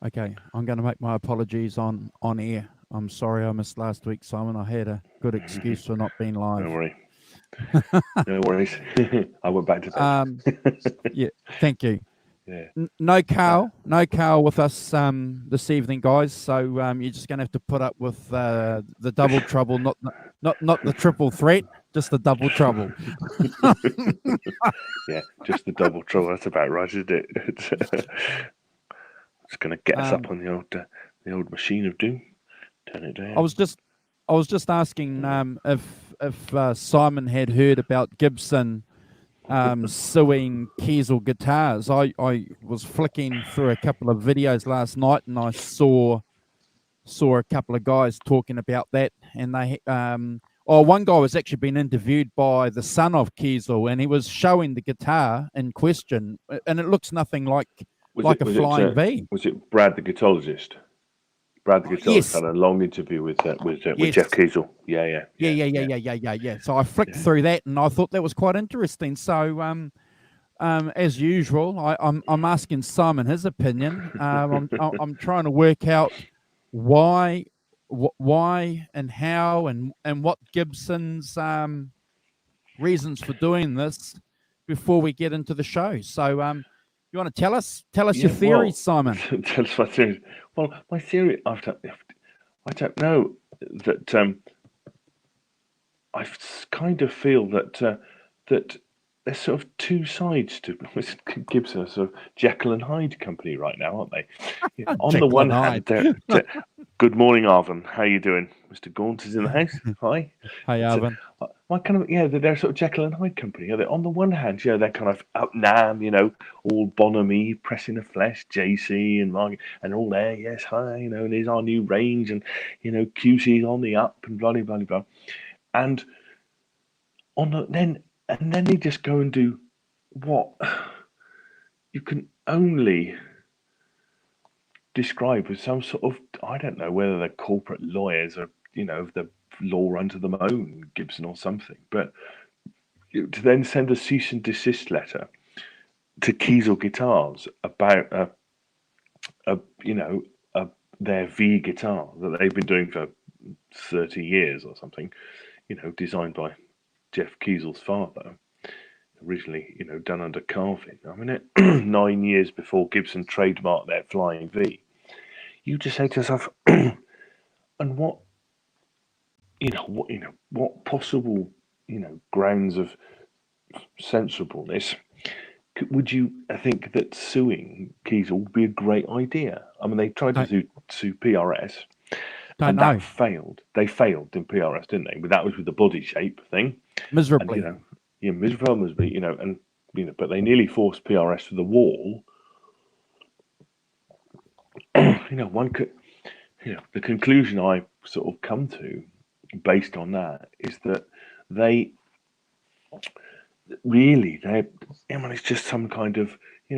Okay, I'm going to make my apologies on air. I'm sorry I missed last week, Simon. I had a good excuse for not being Don't live. worry. No worries. I went back to bed. um, yeah, thank you. Yeah. No Uh, Carl with us this evening, guys. So you're just going to have to put up with the double trouble, not the triple threat, just the double trouble. yeah, just the double trouble. That's about right, isn't it? It's going to get us up um, on the old machine of doom. Turn it I was down. just I was just asking if Simon had heard about Gibson suing Kiesel guitars. I was flicking through a couple of videos last night and I saw a couple of guys talking about that, and one guy was actually being interviewed by the son of Kiesel, and he was showing the guitar in question, and it looks nothing Was like it a was it flying V. was it Brad the guitarist? Brad the guitarist Yes, had a long interview with Jeff yes, Kiesel. Yeah, yeah, yeah, yeah, yeah, yeah, yeah, yeah, yeah. So I flicked yeah. through that, and I thought that was quite interesting. So as usual, I'm asking Simon his opinion. I'm trying to work out why why and how and what Gibson's reasons for doing this before we get into the show. So you want to tell us your Yeah, theories, well, Simon? tell us my theory. Well, my theory, I don't know that kind of feel that there's sort of two sides to Gibson, a sort of Jekyll and Hyde company right now, aren't they? Yeah, on the Jekyll one and Hyde. hand, good morning, Arvin. How you doing? Mr. Gaunt is in the house. Hi. Hey, It's Alvin. my kind of they're sort of Jekyll and Hyde company. Are they? On the one hand, they're kind of up Nam, all Bonhamy, pressing the flesh, JC and Margaret, and all there. Yes, hi, and here's our new range, and QC's on the up, and blah blah blah blah. And then they just go and do what you can only describe as some sort of, I don't know whether they're corporate lawyers or the law unto them own, Gibson or something, but to then send a cease and desist letter to Kiesel Guitars about a you know a their V guitar that they've been doing for 30 years or something, designed by Jeff Kiesel's father, originally, done under Carvin. I mean, 9 years before Gibson trademarked their Flying V. You just say to yourself, and what possible, grounds of sensibleness would you think that suing Kiesel would be a great idea? I mean, they tried to Don't sue PRS, don't and that know. failed. They failed in PRS, didn't they? But that was with the body shape thing, and Miserably. Ms. Felmersby, and but they nearly forced PRS to the wall. One could, the conclusion I sort of come to, based on that, is that they really it's just some kind of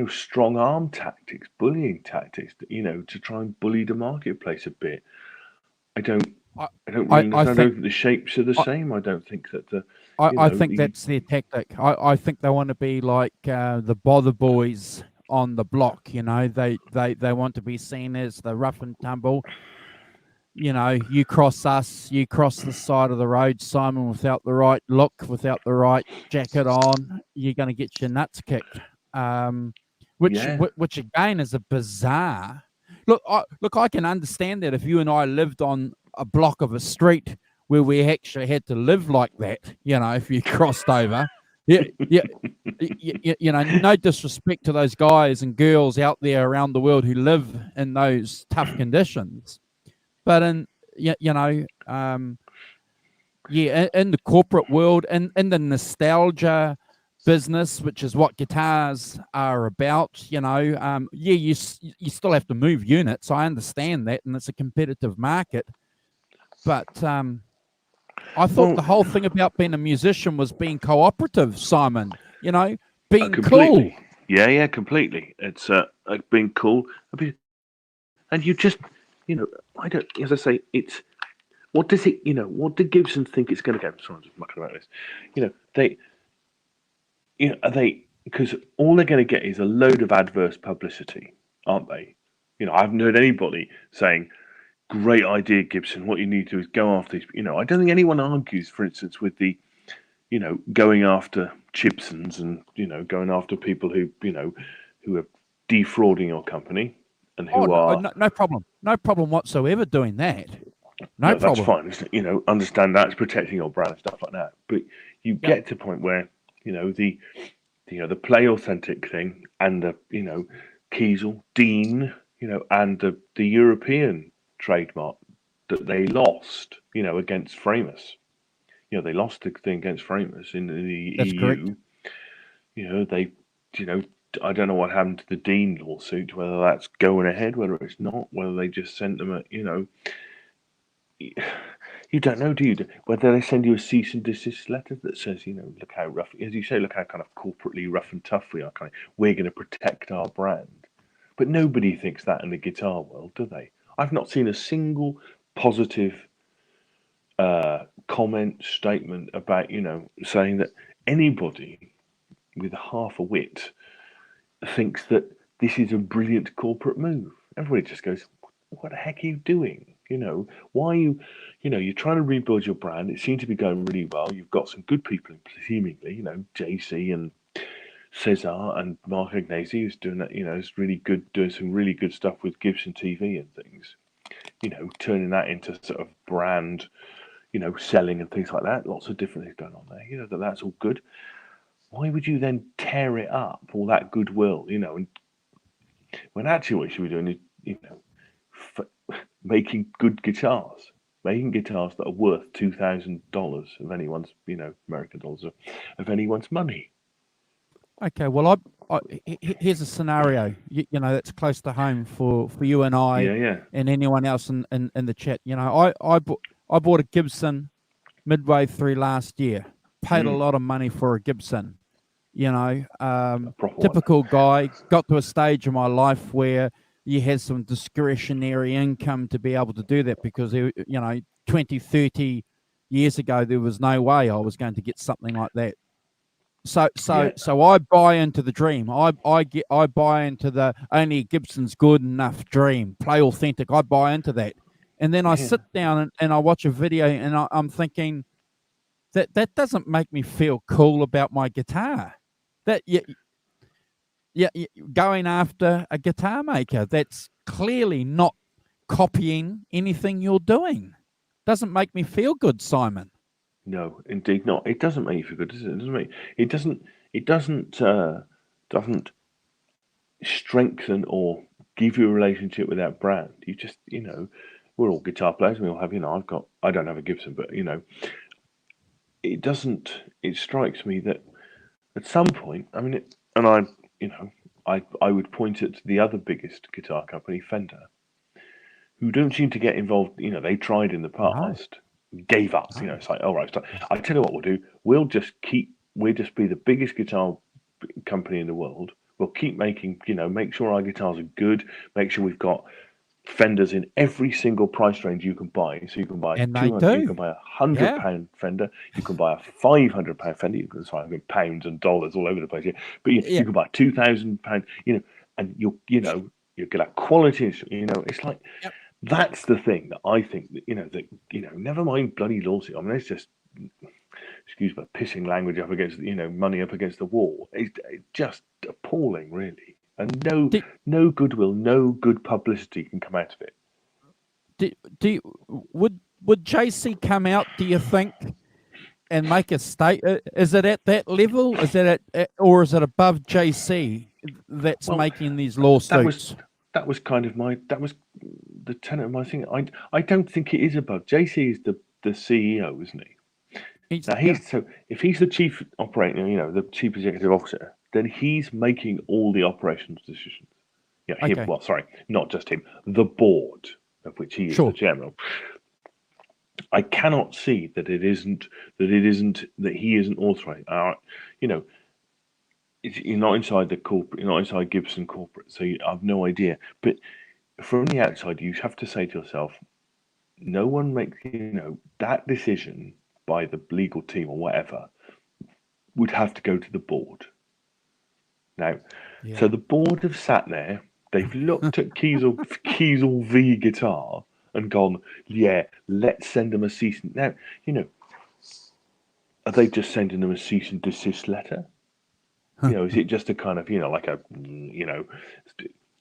strong arm tactics, bullying tactics, to try and bully the marketplace a bit. I don't I I don't I, really I understand. I think don't think the shapes are the I, same. I don't think that I think the that's their tactic. I think they want to be like the bother boys on the block. They want to be seen as the rough and tumble. You cross us, you cross the side of the road, Simon, without the right look, without the right jacket on, you're going to get your nuts kicked. Um, yeah. which again is a bizarre. I can understand that if you and I lived on a block of a street where we actually had to live like that, if you crossed over, yeah, yeah, no disrespect to those guys and girls out there around the world who live in those tough conditions, but in the corporate world and in the nostalgia business, which is what guitars are about, you still have to move units. I understand that, and it's a competitive market. But I thought Well, the whole thing about being a musician was being cooperative, Simon. Being cool. completely. Yeah, yeah, completely. It's being cool, and you just I don't. As I say, it's what does it? What did Gibson think it's going to get? Sorry, I'm just mucking about this. They are they because all they're going to get is a load of adverse publicity, aren't they? I haven't heard anybody saying, "Great idea, Gibson. What you need to do is go after these." I don't think anyone argues, for instance, with the going after Chipsons and going after people who are defrauding your company and Oh, who no, are. no, no problem. No problem whatsoever doing that. No No, that's problem. fine. Understand that's protecting your brand and stuff like that. But you Yep. get to a point where the Play Authentic thing and the Kiesel, Dean, and the European trademark that they lost, against Framus. They lost the thing against Framus in the That's correct. EU. They, I don't know what happened to the Dean lawsuit, whether that's going ahead, whether it's not, whether they just sent them you don't know, do you? Whether they send you a cease and desist letter that says, look how rough, as you say, look how kind of corporately rough and tough we are. We're going to protect our brand. But nobody thinks that in the guitar world, do they? I've not seen a single positive comment, statement about, saying that anybody with half a wit thinks that this is a brilliant corporate move. Everybody just goes, what the heck are you doing? Why are you, you're trying to rebuild your brand. It seems to be going really well. You've got some good people, seemingly, JC and Cesar and Mark Agnesi, who's doing that, is really good, doing some really good stuff with Gibson TV and things, turning that into sort of brand, selling and things like that. Lots of different things going on there. That's all good. Why would you then tear it up, all that goodwill, and when actually what you should be doing is, making good guitars, making guitars that are worth $2,000 of anyone's, American dollars of anyone's money. Okay, well, here's a scenario, that's close to home for you and I, Yeah. and anyone else in the chat. I bought a Gibson midway through last year. Paid a lot of money for a Gibson. Typical guy. Got to a stage in my life where you had some discretionary income to be able to do that, because 20, 30 years ago there was no way I was going to get something like that. So I buy into the dream. I buy into the only Gibson's good enough dream. Play Authentic. I buy into that, and then I sit down and I watch a video, and I'm thinking that doesn't make me feel cool about my guitar. That going after a guitar maker that's clearly not copying anything you're doing doesn't make me feel good, Simon. No, indeed not. It doesn't make you feel good, does it? It doesn't strengthen or give you a relationship with that brand. You just, we're all guitar players. We all have, I don't have a Gibson, but it doesn't. It strikes me that at some point, I mean, I would point it to the other biggest guitar company, Fender, who don't seem to get involved. They tried in the past. No. Gave up. It's like, all right, I tell you what we'll do. We'll just be the biggest guitar company in the world. We'll keep making, make sure our guitars are good. Make sure we've got Fenders in every single price range you can buy. So you can buy $200, you can buy £100 Fender, you can buy a £500 Fender. You can buy pounds and dollars all over the place. But you can buy £2,000, and you'll get a quality. It's like. Yep. That's the thing that I think that, never mind bloody lawsuit. I mean, it's just, excuse my pissing language up against, money up against the wall. It's just appalling, really. And no goodwill, no good publicity can come out of it. Would JC come out, do you think, and make a statement? Is it at that level? Is it or is it above JC that's making these lawsuits? That was kind of the tenet of my thing. I don't think it is above. JC is the CEO, isn't he? So if he's the chief operating, the chief executive officer, then he's making all the operations decisions. Well, sorry, not just him. The board, of which he is the chairman. I cannot see that he isn't authorized. You're not inside the corporate. You're not inside Gibson corporate, so I have no idea. But from the outside, you have to say to yourself, no one makes that decision by the legal team or whatever would have to go to the board. Now, so the board have sat there They've looked at Kiesel V guitar and gone, yeah, let's send them a cease. Now, you know, are they just sending them a cease and desist letter? You know, is it just a kind of, you know, like a, you know,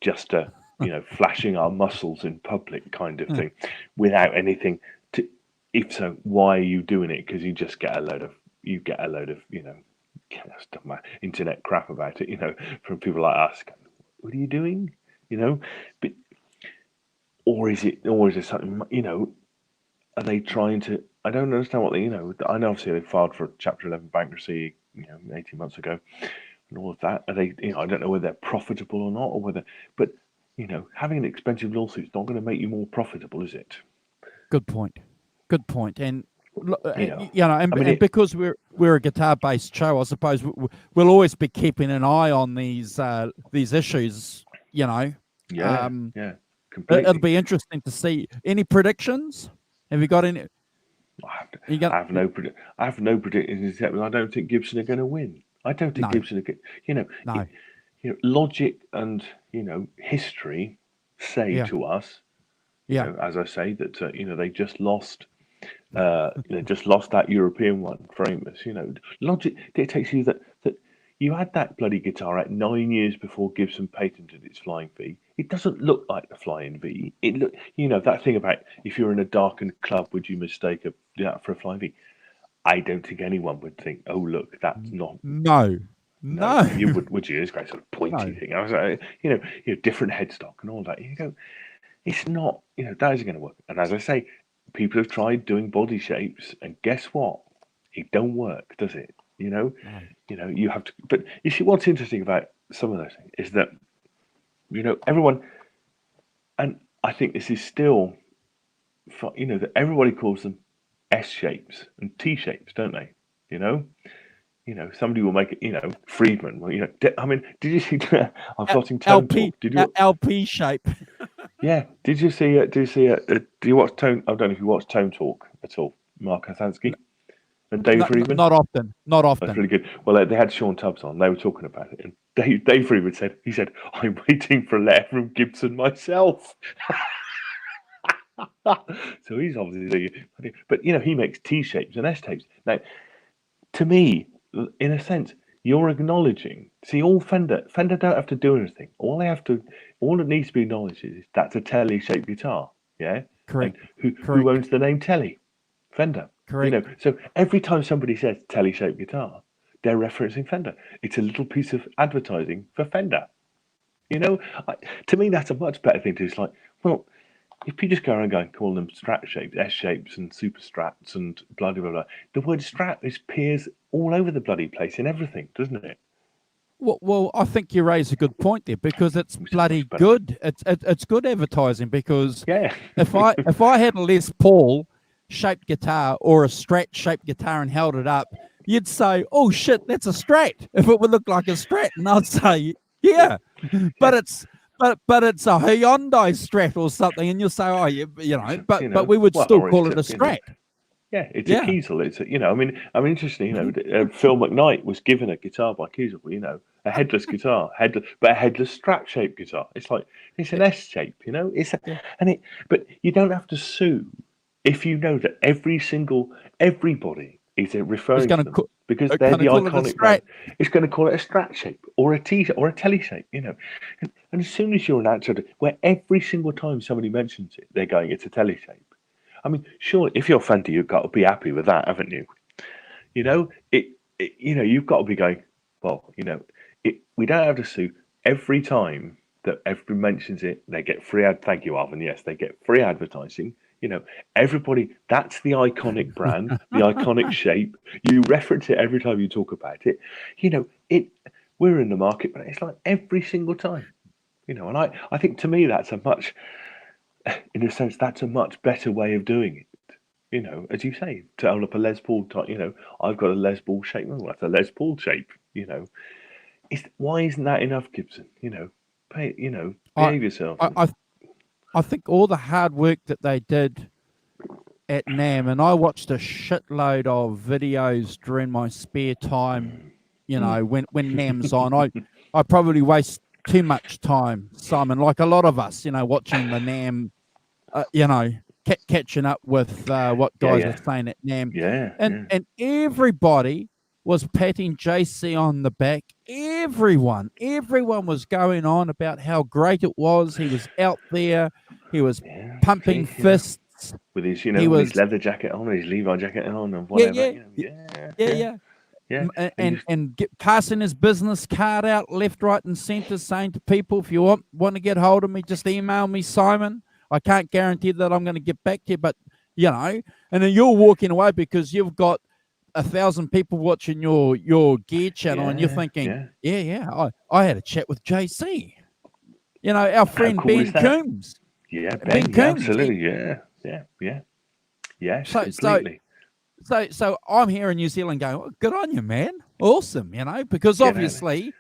just a, you know, flashing our muscles in public kind of thing, without anything to? If so, why are you doing it? Because you get a load of, you know, stuff, internet crap about it, you know, from people like us. What are you doing? You know, but or is it something? You know, are they trying to? I don't understand what they. You know, I know obviously they filed for Chapter 11 bankruptcy, you know, 18 months ago, and all of that. Are they? You know, I don't know whether they're profitable or not, or whether. But you know, having an expensive lawsuit is not going to make you more profitable, is it? Good point. Good point. And You know, you know, and, I mean, and because we're a guitar-based show, I suppose we'll always be keeping an eye on these issues. You know, yeah, it'll completely. be interesting to see. Any predictions? Have you got any? I have no predictions except I don't think Gibson are going to win. I don't think No, Gibson are going. You know, no. you know, logic and, you know, history say Yeah, to us, you yeah. know, as I say, that you know, they just lost. They just lost that European one for Amos. You know, logic dictates you that you had that bloody guitar out 9 years before Gibson patented its Flying V. It doesn't look like the Flying V. It look, you know, that thing about if you're in a darkened club, would you mistake that for a Flying V? I don't think anyone would think, oh look, that's not. No, No, no, you would you? This great sort of pointy no. thing. I was like, you know, different headstock and all that. You go, it's not, you know, that isn't going to work. And as I say, people have tried doing body shapes, and guess what? It don't work, does it? No. You know, you have to. But you see, what's interesting about some of those things is that, you know, everyone, and I think this is still, you know, that everybody calls them S shapes and T shapes, don't they? You know, somebody will make it. You know, Friedman. Well, you know, I mean, did you see? I've got in Tone LP Talk. Did you? LP shape. Yeah. Did you see? Do you see? Do you watch Tone? I don't know if you watch Tone Talk at all. Mark Hathansky and Dave Friedman. Not often. Not That's often. really good. Well, they had Sean Tubbs on. They were talking about it, and Dave Friedman said, "I'm waiting for a letter from Gibson myself." So he's obviously, but you know, he makes T shapes and S shapes. Now, to me, in a sense, you're acknowledging. See, all Fender don't have to do anything. All it needs to be acknowledged is that's a Telly-shaped guitar. Yeah, and Correct. who owns the name Telly? Fender. You know, Correct. so every time somebody says Telly-shaped guitar, they're referencing Fender. It's a little piece of advertising for Fender. You know, to me, that's a much better thing to do. It's like, well, if you just go around going calling them strat shapes, S shapes, and super strats, and blah blah blah, the word strat appears all over the bloody place in everything, doesn't it? Well, I think you raise a good point there because it's Which is bloody much better. good. It's good advertising because Yeah. if I had a Les Paul shaped guitar or a Strat shaped guitar and held it up, you'd say, "Oh shit, that's a Strat." If it would look like a Strat, and I'd say, "Yeah," but Yeah. it's it's a Hyundai Strat or something, and you'll say, "Oh, you know," You but know, we would well, still or call it's it a you know, Strat. yeah, it's a Yeah. Kiesel. It's a, you know, I mean, interesting. You know, Phil McKnight was given a guitar by Kiesel. You know, a headless guitar, but a headless strat shaped guitar. It's like it's an S shape. You know, Yeah. but you don't have to sue if you know that everybody is referring to them because they're the Call it a iconic brand. Strat. It's going to call it a strat shape or a T or a Telly shape. You know, and as soon as you're an actor where every single time somebody mentions it, they're going, it's a Telly shape. I mean, sure, if you're Fender, you've got to be happy with that, haven't you? You know, you know, you've got to be going, well, you know, we don't have to sue every time that everybody mentions it. They get free thank you, Alvin. Yes, they get free advertising. You know, everybody. That's the iconic brand, the iconic shape. You reference it every time you talk about it. You know, we're in the market, but it's like every single time. You know, and I think to me that's a much, in a sense, that's a much better way of doing it. You know, as you say, to own up a Les Paul type. You know, I've got a Les Paul shape. Well, that's a Les Paul shape. You know, why isn't that enough, Gibson? You know, I, behave yourself. I think all the hard work that they did at NAM, and I watched a shitload of videos during my spare time. You know, when NAM's on, I probably waste too much time, Simon. Like a lot of us, watching the NAM, catching up with what guys are saying at NAM, and everybody was patting JC on the back. Everyone was going on about how great it was. He was out there. He was pumping fists. With his, his leather jacket on, his Levi jacket on, and whatever. And passing his business card out left, right, and centre, saying to people, if you want to get hold of me, just email me, Simon. I can't guarantee that I'm going to get back to you, but and then you're walking away because you've got 1,000 people watching your gear channel, and you're thinking, I had a chat with JC. Our friend cool Ben Coombs. Yeah, Ben Coombs. Absolutely, yeah, completely. So I'm here in New Zealand going, oh, good on you, man. Awesome, because obviously,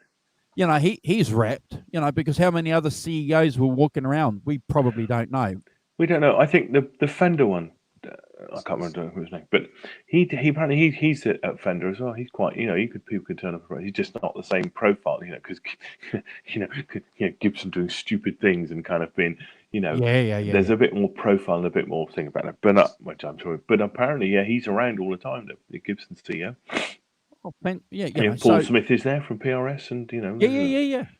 he's wrapped, because how many other CEOs were walking around, we probably don't know. We don't know. I think the Fender one, I can't remember his name, but he apparently he's at Fender as well. He's quite, people could turn up. He's just not the same profile, because Gibson doing stupid things and kind of being, there's a bit more profile and a bit more thing about it. But which I'm sure. But apparently, he's around all the time. The Gibson CEO. Oh, Paul Smith is there from PRS, and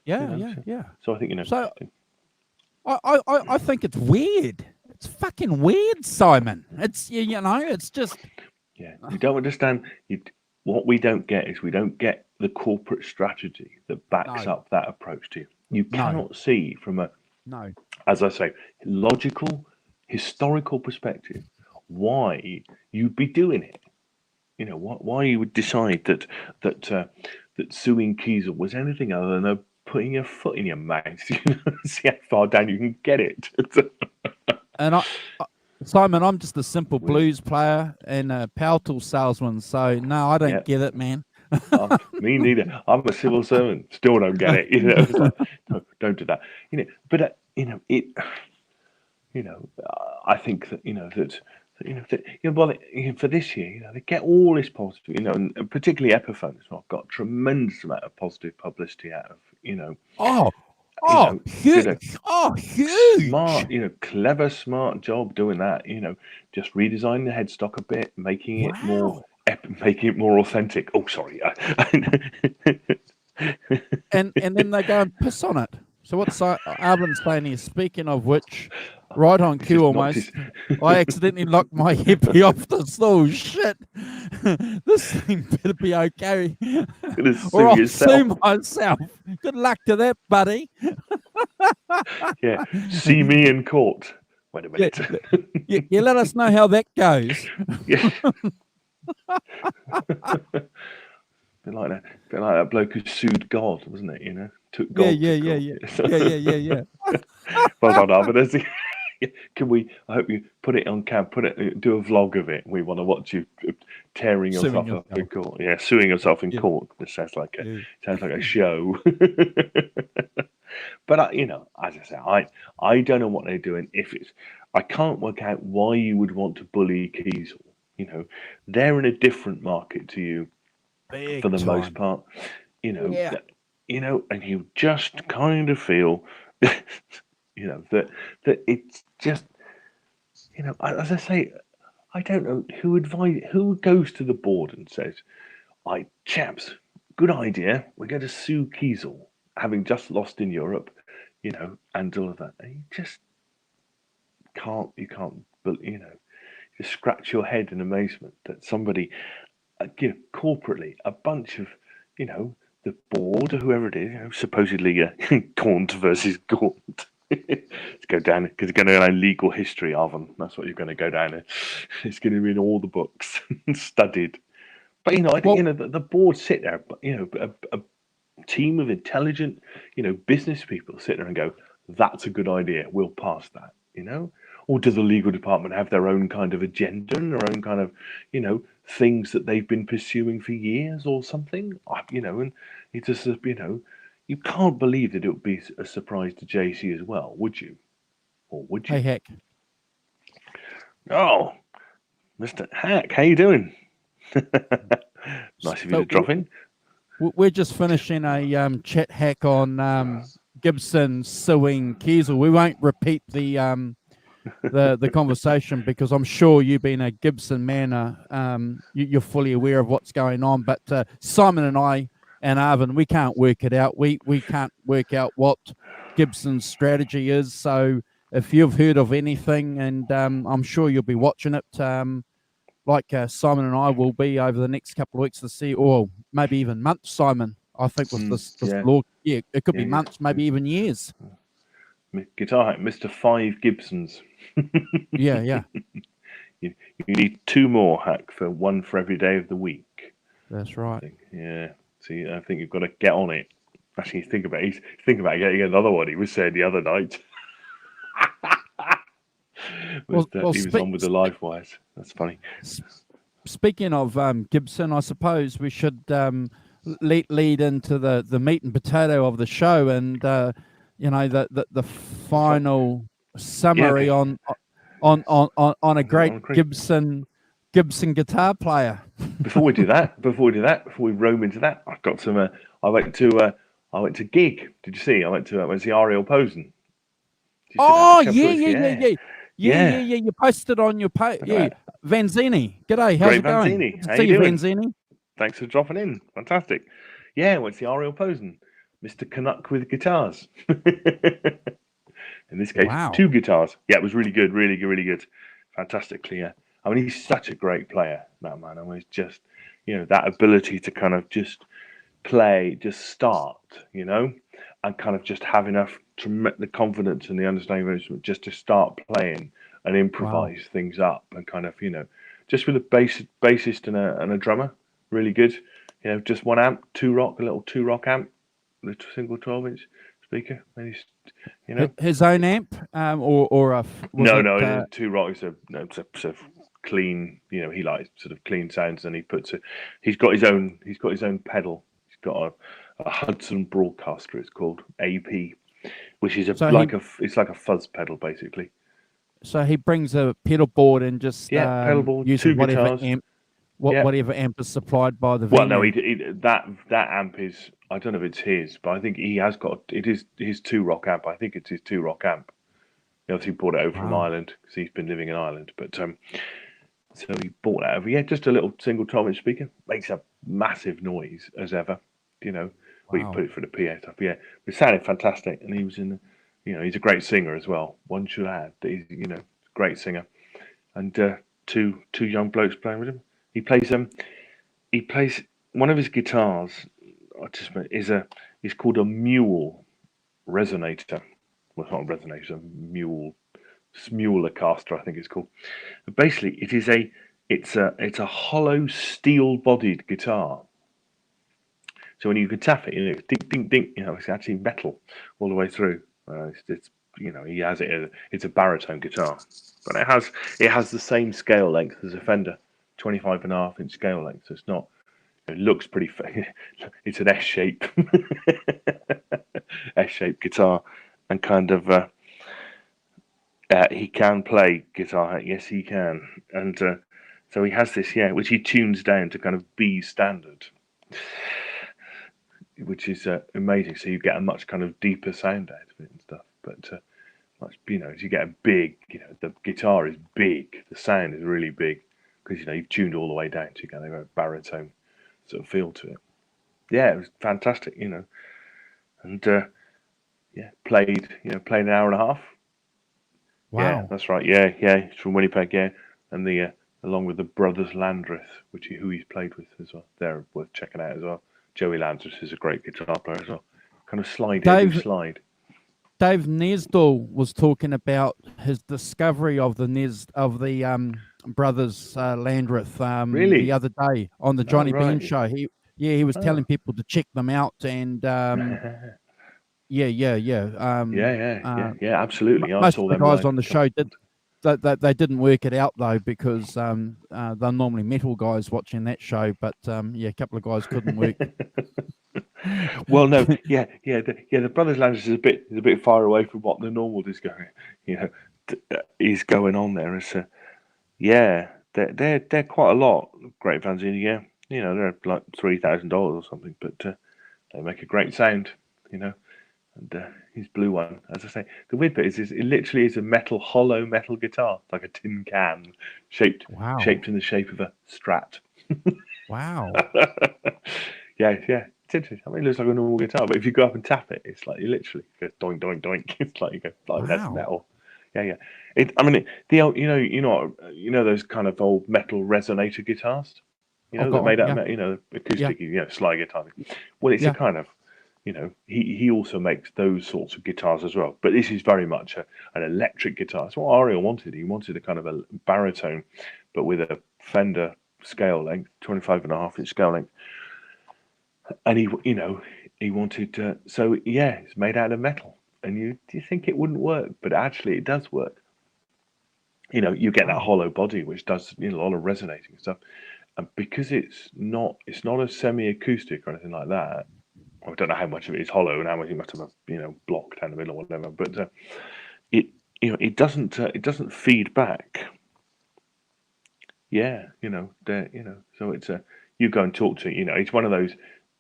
Yeah. So I think So I think it's weird. It's fucking weird, Simon. It's it's just. Yeah, you don't understand. What we don't get is we don't get the corporate strategy that backs up that approach to you. You cannot see from a as I say, logical, historical perspective why you'd be doing it. Why you would decide that suing Kiesel was anything other than putting your foot in your mouth. See how far down you can get it. And Simon, I'm just a simple blues player and a power tool salesman. So no, I don't get it, man. Me neither. I'm a civil servant. Still don't get it. It's like, no, don't do that. But I think that for this year, they get all this positive, and particularly Epiphone as well, got a tremendous amount of positive publicity out of, huge! Huge! Smart, clever, smart job doing that. Just redesigning the headstock a bit, making it more authentic. Oh, sorry. and then they go and piss on it. So what's Arvin's saying here? Speaking of which, right on cue almost, I accidentally knocked my hippie off the stool. Shit, this thing better be okay, or I'll sue myself. Good luck to that, buddy. Yeah, see me in court. Wait a minute. You let us know how that goes. Yeah. Bit like that bloke who sued God, wasn't it? Took God. Yeah. Well done, Arvin. I hope you put it on cam. Do a vlog of it. We want to watch you tearing yourself up in court. Yeah, suing yourself in court. This sounds like a show. But as I say, I don't know what they're doing. I can't work out why you would want to bully Kiesel. They're in a different market to you. Big for the time. most part, and you just kind of feel, that it's just, as I say, I don't know who goes to the board and says, chaps, good idea, we're going to sue Kiesel, having just lost in Europe, and all of that. And you just just scratch your head in amazement that somebody, corporately, a bunch of, the board or whoever it is, supposedly Gaunt versus Gaunt. It's going down because it's going to go down legal history of them. That's what you're going to go down. It's going to be in all the books, studied. But I think the board sit there, but a team of intelligent, business people sit there and go, "That's a good idea. We'll pass that." Or does the legal department have their own kind of agenda and their own kind of, things that they've been pursuing for years or something? And it's just, you can't believe that it would be a surprise to JC as well, would you? Or would you? Hey, Hack. Oh, Mr. Hack, how you doing? Nice of you to drop in. We're just finishing a chat hack on Gibson suing Kiesel. We won't repeat the conversation because I'm sure you've been a Gibson man. You're fully aware of what's going on. But Simon and I and Arvin, we can't work it out. We can't work out what Gibson's strategy is. So if you've heard of anything, and I'm sure you'll be watching it, like Simon and I will be over the next couple of weeks to see, or maybe even months, Simon. I think with this Yeah. law, it could be Yeah, months, maybe even years. Guitar hack, Mr. 5 Gibsons. Yeah. You need 2 more, Hack, for 1 for every day of the week. That's right. Yeah. See, I think you've got to get on it. Actually, think about getting another one. He was saying the other night. He was on with the live wires. That's funny. Speaking of Gibson, I suppose we should lead into the meat and potato of the show, and the final summary on a great Gibson guitar player. Before we roam into that, I've got some. I went to gig. Did you see? I went to see Ariel Posen. Oh yeah. You posted on your page. Yeah, Vanzini. G'day, how's it going? Vanzini. How see you doing? Vanzini. Thanks for dropping in. Fantastic. Yeah, went to see Ariel Posen, Mr. Canuck with guitars. In this case, 2 guitars. Yeah, it was really good, really good. Fantastic clear. I mean, he's such a great player, that man. I mean, it's just, that ability to kind of just play, just start, and kind of just have enough the confidence and the understanding of instrument just to start playing and improvise things up, and kind of, just with a bassist and a drummer, really good. Just 1 amp, a little 2-rock amp, little single 12-inch speaker. His own amp, or a no, 2-rock. It's a clean. He likes sort of clean sounds, and he's got his own pedal. He's got a Hudson Broadcaster. It's called AP, which is it's like a fuzz pedal basically. So he brings a pedal board and just pedal board, uses 2 whatever guitars. amp. Whatever amp is supplied by the venue. Well, no, that amp is, I don't know if it's his, but I think he has got, it is his 2-rock amp. I think it's his 2-rock amp. He obviously brought it over from Ireland because he's been living in Ireland. But so he bought that over. Yeah, just a little single 12-inch speaker. Makes a massive noise as ever. We put it for the PA stuff. Yeah, it sounded fantastic, and he was in. He's a great singer as well. One should add that he's a great singer, and 2 young blokes playing with him. He plays one of his guitars. Is called a Mule Resonator. Well, it's not a resonator, it's a Mule Smulecaster, I think it's called. But basically, it's a hollow steel-bodied guitar. So when you can tap it, it's ding, ding, ding. It's actually metal all the way through. He has it. It's a baritone guitar, but it has the same scale length as a Fender. 25.5-inch scale length. So it's not. It looks pretty. It's an S-shape, S-shaped guitar, and kind of. He can play guitar. Yes, he can, and so he has this, which he tunes down to kind of B standard, which is amazing. So you get a much kind of deeper sound out of it and stuff. But much, as you get a big, the guitar is big. The sound is really big. Because you've tuned all the way down to kind of a baritone sort of feel to it. Yeah, it was fantastic, and played an hour and a half. Wow, yeah, that's right. Yeah, it's from Winnipeg. Yeah, and along with the Brothers Landreth, who he's played with as well. They're worth checking out as well. Joey Landreth is a great guitar player as well. Kind of slide. Dave Nesdall was talking about his discovery of the Brothers Landreth the other day on the Johnny Bean show. He was telling people to check them out, and yeah, absolutely. Most of the guys on the show they didn't work it out though, because they're normally metal guys watching that show, but a couple of guys couldn't work. Well, no, the Brothers Landreth is a bit far away from what the normal disco, is going on there. It's they're quite a lot. Great Vanzini, they're like $3,000 or something, but they make a great sound, and his blue one. As I say, the weird bit is it literally is a hollow metal guitar, like a tin can, shaped Wow. in the shape of a Strat. Wow. Yeah. It's interesting. I mean, it looks like a normal guitar, but if you go up and tap it, it's like you literally go doink doink doink. It's like you go, like that's Wow. metal. Yeah. The old, you know those kind of old metal resonator guitars, Oh, that go on. made out Yeah. of Yeah. acoustic, slide guitar. Well, it's a Yeah. kind of, he also makes those sorts of guitars as well. But this is very much an electric guitar. That's what Ariel wanted. He wanted a kind of a baritone, but with a Fender scale length, 25.5 inch scale length. And he wanted, so yeah, it's made out of metal. And you think it wouldn't work, but actually it does work. You get that Wow. hollow body, which does a lot of resonating stuff. And because it's not a semi-acoustic or anything like that. I don't know how much of it is hollow and how much you must have blocked down the middle or whatever. But it doesn't feed back. Yeah, so it's you go and talk to it's one of those.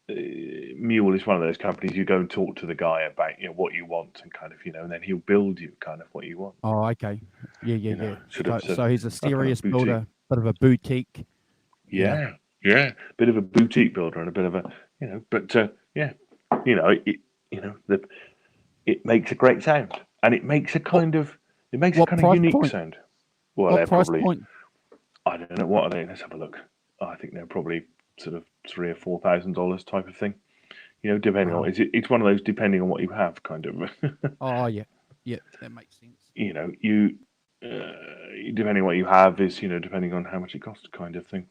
Mule is one of those companies you go and talk to the guy about what you want and kind of and then he'll build you kind of what you want. Oh, okay. Yeah. So he's a serious kind of builder, bit of a boutique. Yeah, bit of a boutique builder and a bit of a but it makes a great sound and it makes a kind of What price unique point? sound. Well, What they're price probably point? I don't know what are they. Let's have a look. I think they're probably sort of $3,000 or $4,000 type of thing. Depending Wow. on it's one of those depending on what you have kind of. Oh, yeah. Yeah, that makes sense. You depending on what you have is depending on how much it costs kind of thing.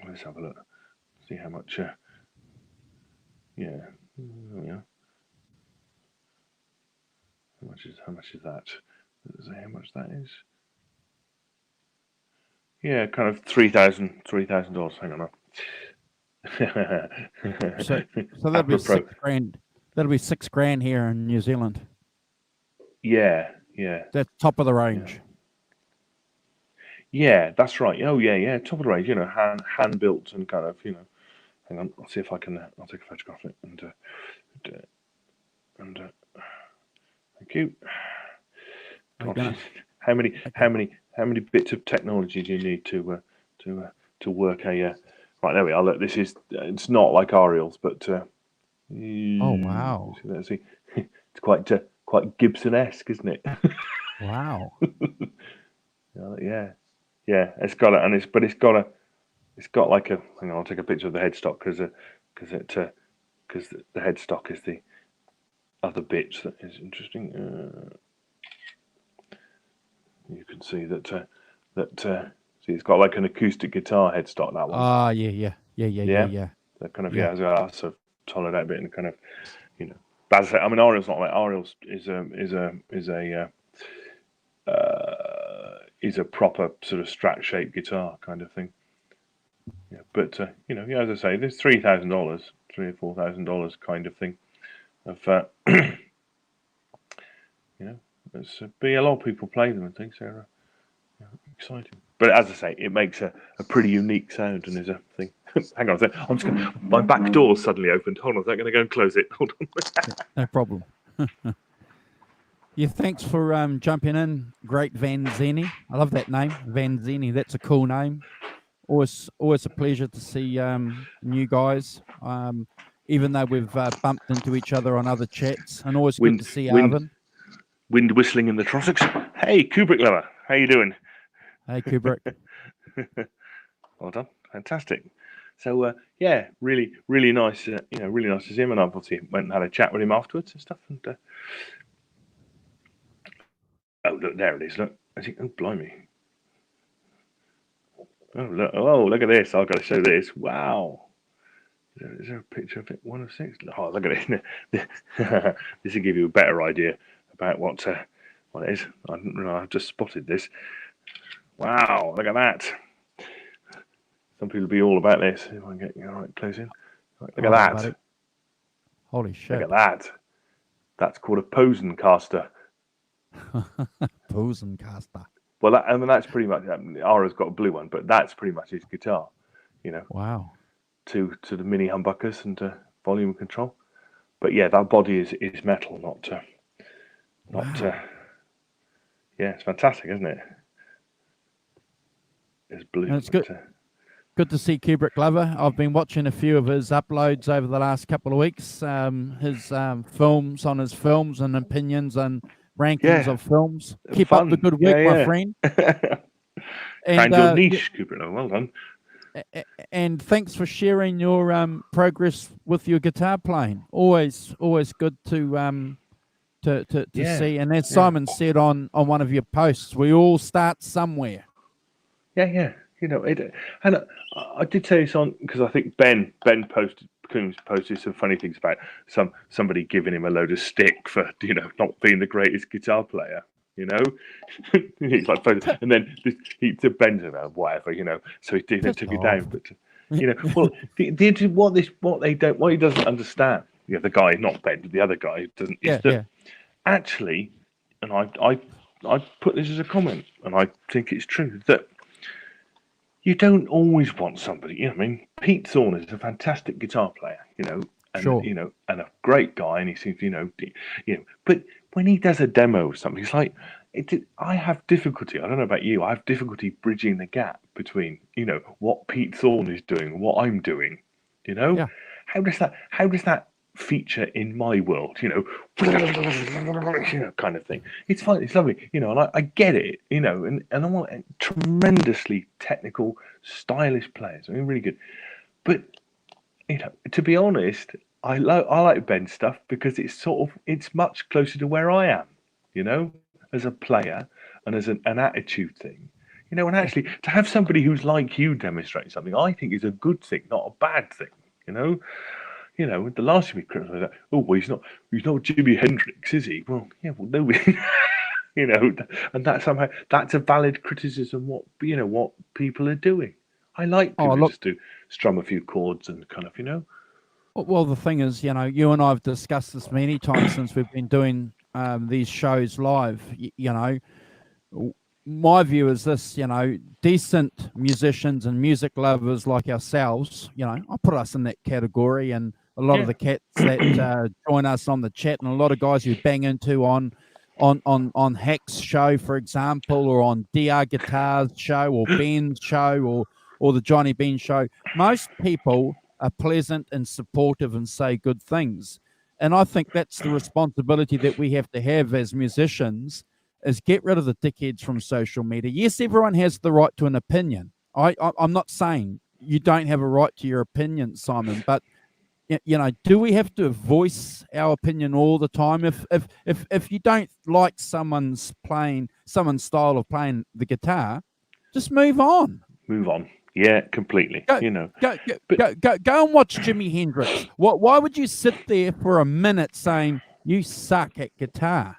Let's have a look. See how much. Yeah. How much is that? Does it say how much that is? Yeah, kind of $3,000. Hang on. So that'll be $6,000. That'll be $6,000 here in New Zealand. Yeah. That's top of the range. Yeah, that's right. Oh yeah. Top of the range. Hand built and kind of Hang on. I'll see if I can. I'll take a photograph of it and thank you. How many bits of technology do you need to work a? Right, there we are. Look, this is. It's not like Ariel's, but. Oh, wow. Let's see. It's quite Gibson-esque, isn't it? Wow. Yeah. It's got it, and it's got like a. Hang on, I'll take a picture of the headstock because the headstock is the other bit that is interesting. You can see that see it's got like an acoustic guitar headstock, that one. Ah, yeah. That kind of has a sort of hollowed out bit and kind of But as I say, I mean Ariel's not like Ariel's is a proper sort of Strat shaped guitar kind of thing. Yeah, but as I say, there's $3,000, $3,000 or $4,000 kind of thing. Of there's be a lot of people play them and things. They're exciting. But as I say, it makes a pretty unique sound and is a thing. Hang on a second. I'm just going. My back door's suddenly opened. Hold on, I'm going to go and close it. Hold on. No problem. Yeah, thanks for jumping in. Great Vanzini. I love that name, Vanzini. That's a cool name. Always a pleasure to see new guys. Even though we've bumped into each other on other chats, and always good to see Arvin. Wind whistling in the trossachs. Hey, Kubrick lover, how you doing? Hey, Kubrick. Well done, fantastic. So yeah, really nice. Really nice to see him, and I obviously went and had a chat with him afterwards and stuff. And oh look, there it is. Look, I think. Oh blimey. Oh look at this. I've got to show this. Wow. Is there a picture of it? 1 of 6. Oh, look at it. This will give you a better idea about what it is. I didn't realize I've just spotted this. Wow, look at that. Some people will be all about this. If I can get right close in. Look at that. Buddy. Holy shit. Look at that. That's called a Posencaster. Posencaster. Well, that's pretty much. Ara's got a blue one, but that's pretty much his guitar. Wow. To the mini humbuckers and volume control. but yeah, that body is metal, not Wow. yeah, it's fantastic, isn't it? It's blue. And it's good to see Kubrick Glover. I've been watching a few of his uploads over the last couple of weeks. His films on his films and opinions and rankings Yeah, of films. Keep up the fun. good work, my Yeah, friend. yeah. And Found your niche, Cooper. Well done. and thanks for sharing your progress with your guitar playing. Always good to Yeah, see. And as yeah, Simon said on one of your posts, we all start somewhere. yeah. You know it, and I did say this on because I think Ben Coombs posted some funny things about somebody giving him a load of stick for not being the greatest guitar player. You know, he's like, and then he to Ben about whatever. So he did, Piss took it off. down. But well, what he doesn't understand. Yeah, the guy, not Ben, but the other guy doesn't. Is Yeah, that yeah. actually, and I put this as a comment, and I think it's true that you don't always want somebody. I mean, Pete Thorne is a fantastic guitar player, and Sure. and a great guy, and he seems, But when he does a demo of something, it's like I have difficulty. I don't know about you. I have difficulty bridging the gap between what Pete Thorne is doing and what I'm doing. You know, Yeah. how does that feature in my world? Kind of thing. It's fine. It's lovely. And I get it. And I want tremendously technical, stylish players. I mean, really good. But to be honest, I like Ben's stuff because it's much closer to where I am. As a player and as an attitude thing. And Yeah. actually to have somebody who's like you demonstrate something, I think is a good thing, not a bad thing. The last thing we criticized, like, oh, well, he's not Jimi Hendrix, is he? Well, yeah, well, no, and that's a valid criticism. What people are doing. I like Oh, people who look. just do strum a few chords and kind of, Well, the thing is, you and I have discussed this many times since we've been doing these shows live. My view is this, decent musicians and music lovers like ourselves, I put us in that category, and a lot of Yeah, the cats that join us on the chat, and a lot of guys who bang into on Hack's show, for example, or on DR Guitars show, or Ben's show, or the Johnny Bean show. Most people are pleasant and supportive and say good things. And I think that's the responsibility that we have to have as musicians, is get rid of the dickheads from social media. Yes, everyone has the right to an opinion. I'm not saying you don't have a right to your opinion, Simon, but do we have to voice our opinion all the time? If you don't like someone's style of playing the guitar, just move on. move on. Yeah, completely. Go, But go and watch Jimi Hendrix. Why would you sit there for a minute saying you suck at guitar?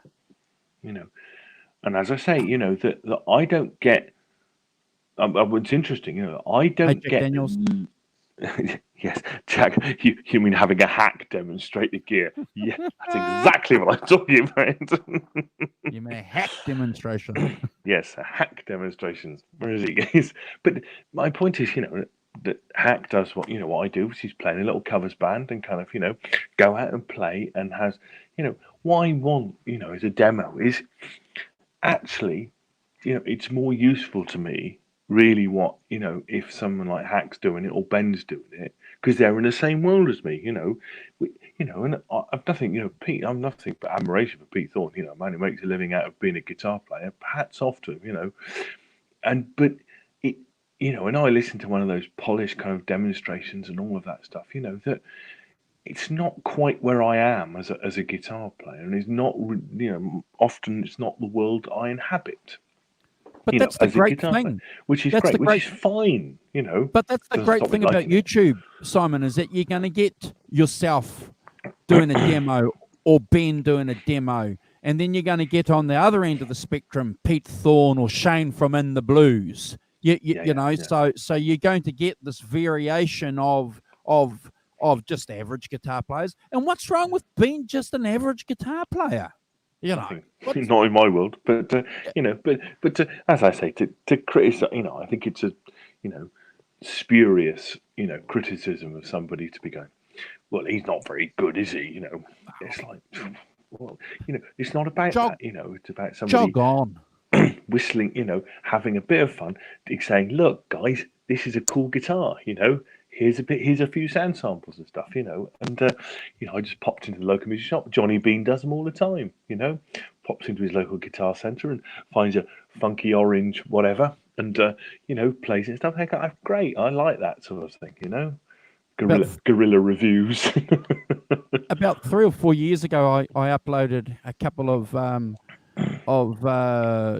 And as I say, that I don't get. What's interesting, I Hey, don't Jack get. Daniels. Yes, Jack, you mean having a hack demonstrate the gear? Yeah, that's exactly what I'm talking about. You mean a hack demonstration? Yes, a hack demonstrations. Where is he, guys? But my point is, that Hack does what I do, which is playing a little covers band and kind of, go out and play and has, what I want, as a demo is actually, it's more useful to me, really, what, if someone like Hack's doing it or Ben's doing it, because they're in the same world as me, and I've nothing, Pete, I'm nothing but admiration for Pete Thorne, a man who makes a living out of being a guitar player. Hats off to him, but it, and I listen to one of those polished kind of demonstrations and all of that stuff, that it's not quite where I am as a guitar player, and it's not, often it's not the world I inhabit. But that's the As a great guitar player, thing. which is That's great, the which great. is fine. But that's the Doesn't great stop me thing about liking it. YouTube, Simon, is that you're going to get yourself doing a demo, or Ben doing a demo, and then you're going to get on the other end of the spectrum, Pete Thorne or Shane from In the Blues. Yeah. So you're going to get this variation of just average guitar players. And what's wrong with being just an average guitar player? Nothing. Not in my world, but but as I say, to criticize, I think it's a spurious criticism of somebody to be going, well, he's not very good, is he? It's like, well, it's not about Jog, that. It's about somebody jog on. whistling, having a bit of fun, saying, "Look, guys, this is a cool guitar. Here's a few sound samples and stuff. And I just popped into the local music shop. Johnny Bean does them all the time. Pops into his local guitar centre and finds a funky orange whatever, and plays it and stuff. Heck, great. I like that sort of thing. About, Guerrilla reviews. about 3 or 4 years ago, I uploaded a couple of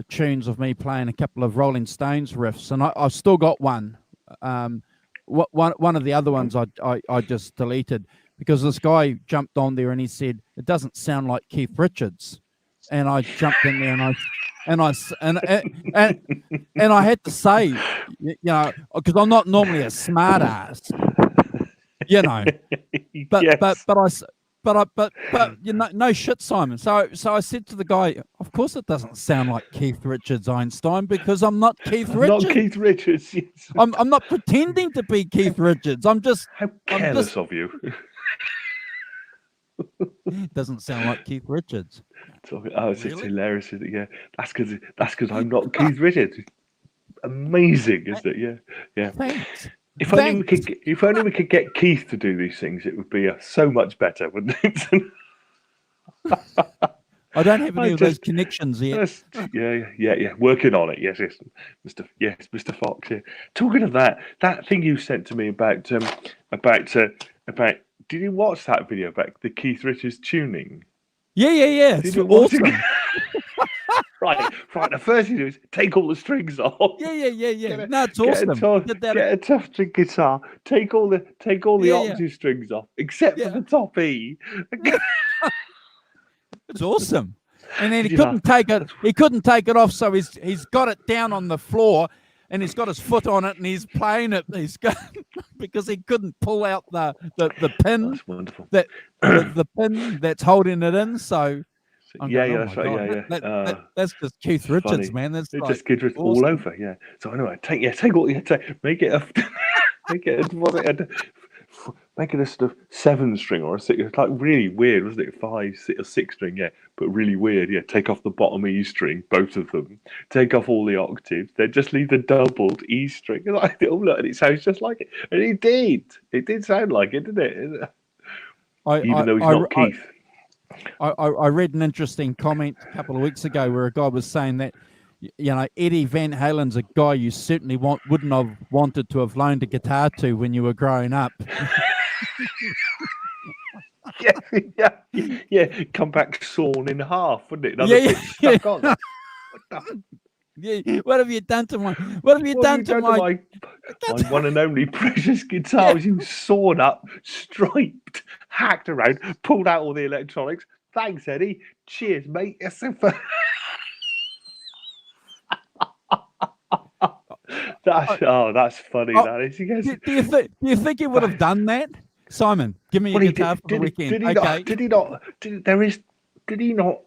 tunes of me playing a couple of Rolling Stones riffs, and I've still got one. One of the other ones I just deleted because this guy jumped on there and he said it doesn't sound like Keith Richards, and I jumped in there and I had to say, because I'm not normally a smart ass, but Yes. no shit, Simon. So I said to the guy, of course it doesn't sound like Keith Richards Einstein because I'm not Keith Richards. Not Keith Richards. Yes. I'm not pretending to be Keith Richards. How careless of you. It doesn't sound like Keith Richards. It's just hilarious, isn't it? Yeah, that's because I'm not Keith Richards. Amazing, isn't it? Yeah. Thanks. If only we could get Keith to do these things, it would be so much better, wouldn't it? I don't have any of those connections yet. Yeah. Working on it. Yes, Mr. Fox. Yeah. Talking of that thing you sent to me about. Did you watch that video about the Keith Richards tuning? Yeah. It's awesome. Right. The first thing you do is take all the strings off. Yeah. No, it's awesome. Get a tough string guitar. Take all the octave strings off, except for the top E. It's awesome. And then he couldn't take it off, so he's got it down on the floor and he's got his foot on it and he's playing it. He's got because he couldn't pull out the pin. That's wonderful. The pin that's holding it in. So that's right. Yeah. That's just Keith Richards, funny. man. That's it's like just Keith Richards awesome. all over. Yeah. So anyway, make it a sort of 7-string or a 6. It's like really weird, wasn't it? 5, 6, or 6-string, yeah, but really weird. Yeah, take off the bottom E string, both of them. Take off all the octaves. Then just leave the doubled E string. And and it sounds just like it. And it did. It did sound like it, didn't it? Even though he's not Keith. I read an interesting comment a couple of weeks ago where a guy was saying that Eddie Van Halen's a guy you certainly wouldn't have wanted to have loaned a guitar to when you were growing up. Yeah. Come back sawn in half, wouldn't it? Another bit stuck on. Yeah. What have you done to my? What have you done to my one and only precious guitar? You sawn up, striped, hacked around, pulled out all the electronics. Thanks, Eddie. Cheers, mate. That's funny. That is. Do you think he would have done that, Simon? Give me a guitar for the weekend. Did he not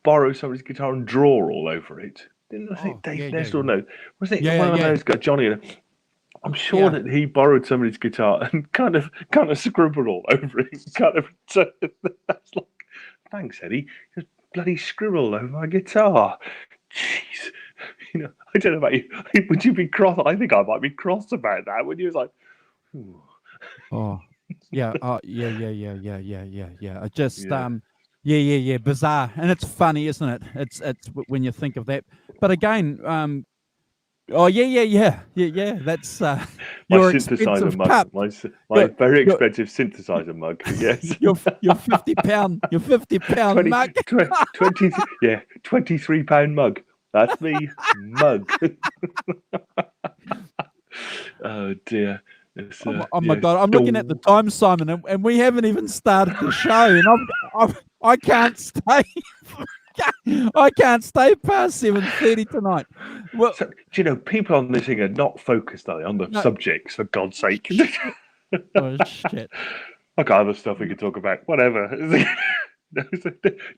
borrow somebody's guitar and draw all over it? Didn't I think Dave Nestor know? Wasn't it one of those got Johnny? I'm sure that he borrowed somebody's guitar and kind of scribbled all over it. So that's like, thanks, Eddie. Just bloody scribbled over my guitar. Jeez. I don't know about you. Would you be cross? I think I might be cross about that. When you was like, ooh. Yeah. I just bizarre, and it's funny, isn't it? It's when you think of that. But again, that's your synthesizer mug, my very expensive synthesizer mug. Yes, your 50 pound mug. 23 pound mug. That's me, mug. Oh dear. Oh my God! I'm looking at the time, Simon, and we haven't even started the show, and I can't stay. I can't stay past 7:30 tonight. Well, so, people on this thing are not focused, are they, on the subjects? For God's sake! Oh shit! I got other stuff we could talk about. Whatever.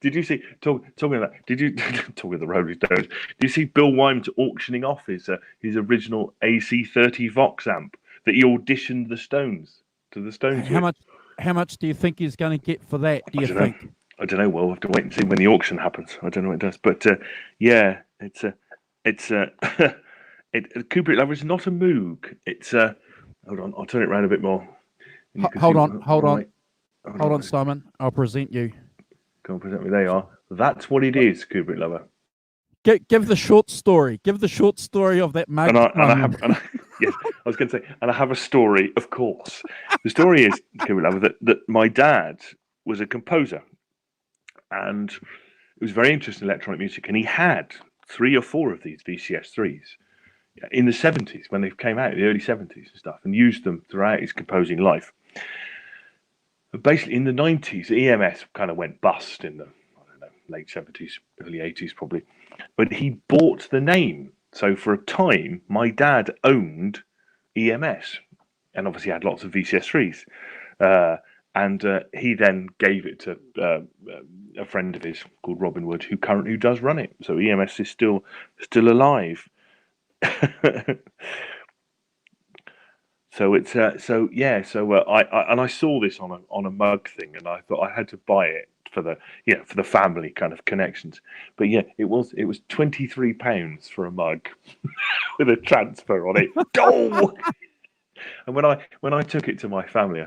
Did you see talking about? Did you talk of the Rolling Stones? Did you see Bill Wyman auctioning off his original AC30 Vox amp that he auditioned the Stones to the Stones? How How much do you think he's going to get for that? Do you don't know. think? I don't know. We'll have to wait and see when the auction happens. I don't know what it does, but yeah, it's Kubrick Lover is not a Moog. It's hold on, I'll turn it around a bit more. And you can Hold see- on, hold on, right. hold on, Simon. I'll present you. Go and present me. There you are. That's what it is, Kubrick Lover. Give the short story. Give the short story of that mug. Yes, I was going to say, and I have a story, of course. The story is, Kubrick Lover, that my dad was a composer, and it was very interested in electronic music, and he had 3 or 4 of these VCS3s in the 70s when they came out, the early 70s and stuff, and used them throughout his composing life. But basically, in the 90s, EMS kind of went bust in the, I don't know, late 70s, early 80s probably. But he bought the name. So for a time, my dad owned EMS and obviously had lots of VCS3s. And he then gave it to a friend of his called Robin Wood, who currently does run it. So EMS is still alive. So it's I saw this on a mug thing, and I thought I had to buy it for the family kind of connections. But yeah, it was £23 for a mug with a transfer on it. Oh! And when I took it to my family,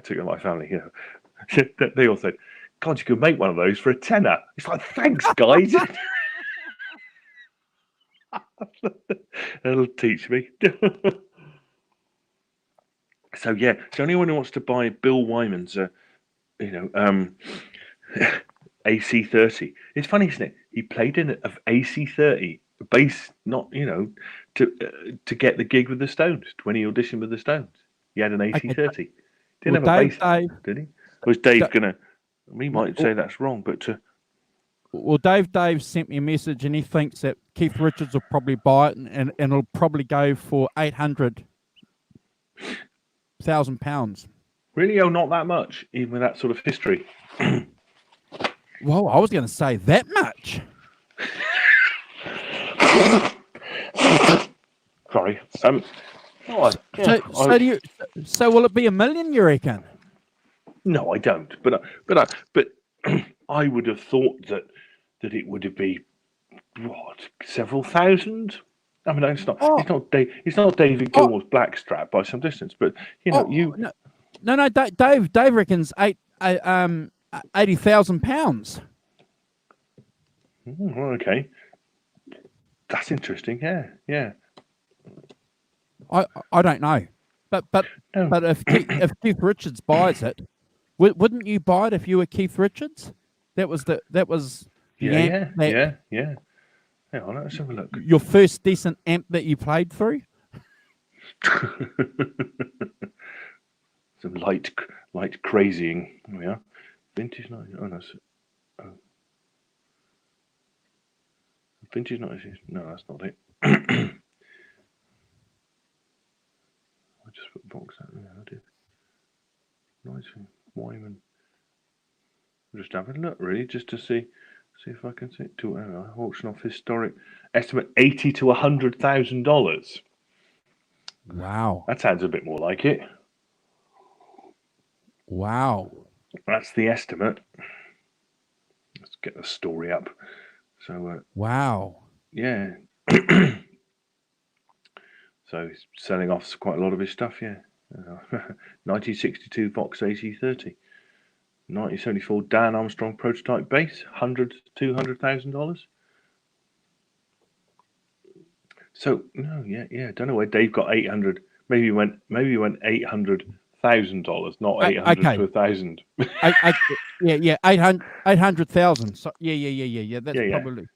they all said, "God, you could make one of those for a tenner." It's like, thanks, guys. That'll teach me. So yeah, so anyone who wants to buy Bill Wyman's, AC30, it's funny, isn't it? He played in of AC30 bass, not to get the gig with the Stones when he auditioned with the Stones. He had an AC30. Didn't have a bass, did he? Was Dave gonna? We might say that's wrong, but. Well, Dave sent me a message, and he thinks that Keith Richards will probably buy it, and it'll probably go for £800,000. Really? Oh, not that much, even with that sort of history. Well, I was going to say that much. Sorry. So will it be $1 million, you reckon? No, I don't. But I would have thought that it would be several thousand. I mean, it's not. Oh. It's not David Gilmour's Blackstrap by some distance. But No. Dave reckons £80,000. Okay, that's interesting. Yeah. I don't know, but if Keith Richards buys it, wouldn't you buy it if you were Keith Richards? That was yeah. Hang on, let's have a look. Your first decent amp that you played through. Some light crazying. Here we are. Vintage 90. Oh no. Vintage 90. No, that's not it. I just put box out. Yeah, I did. Nice Wyman. Just having a look, really, just to see if I can see it. To auction off historic estimate $80,000 to $100,000. Wow, that sounds a bit more like it. Wow, that's the estimate. Let's get the story up. So wow, yeah. So he's selling off quite a lot of his stuff. Yeah, 1962 Vox AC30. 1974 Dan Armstrong prototype bass, $100,000 to $200,000. So no, yeah. Don't know where Dave got 800. Maybe he went $800,000, not 800 to 1,000. Yeah, 800,000. So yeah. That's probably.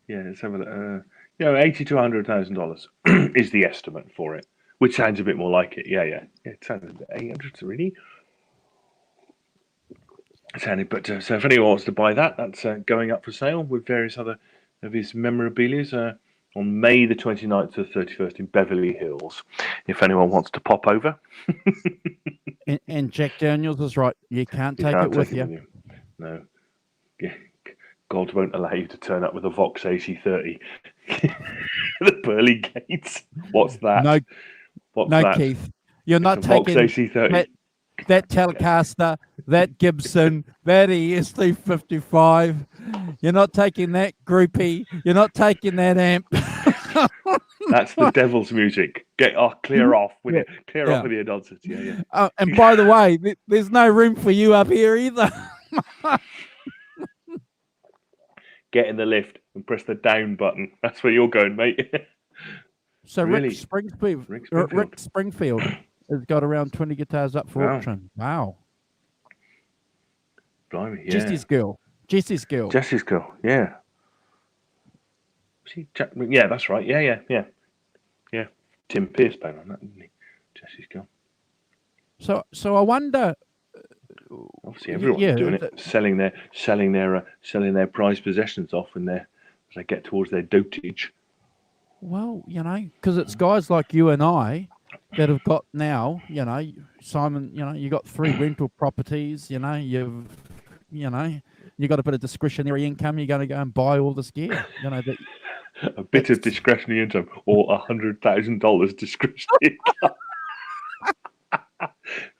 Yeah, let's have a look. $80,000 to $100,000 is the estimate for it, which sounds a bit more like it. Yeah. It sounds a bit 800 really. But so if anyone wants to buy that, that's going up for sale with various other of his memorabilia on May the 29th to the 31st in Beverly Hills. If anyone wants to pop over. and Jack Daniels is right. You can't take it with you. No. Yeah. God won't allow you to turn up with a Vox AC30. The pearly gates. What's that? No, Keith. You're not taking Vox AC30. that Telecaster, that Gibson, that ES355. You're not taking that groupie. You're not taking that amp. That's the devil's music. Clear off with Yeah. it. Clear off with your nonsense. Yeah, yeah. And by the way, there's no room for you up here either. Get in the lift and press the down button. That's where you're going, mate. So Really? Rick Springfield has got around 20 guitars up for auction. Wow. Blimey, yeah. Jesse's girl. Jesse's girl, yeah. Yeah, that's right. Yeah. Tim Pierce playing on that, didn't he? Jesse's girl. So I wonder. Obviously, everyone's doing it, selling their prized possessions off as they get towards their dotage. Well, because it's guys like you and I that have got now, Simon, you got 3 rental properties, you got a bit of discretionary income. You're going to go and buy all this gear, A bit of discretionary income or $100,000 discretionary income.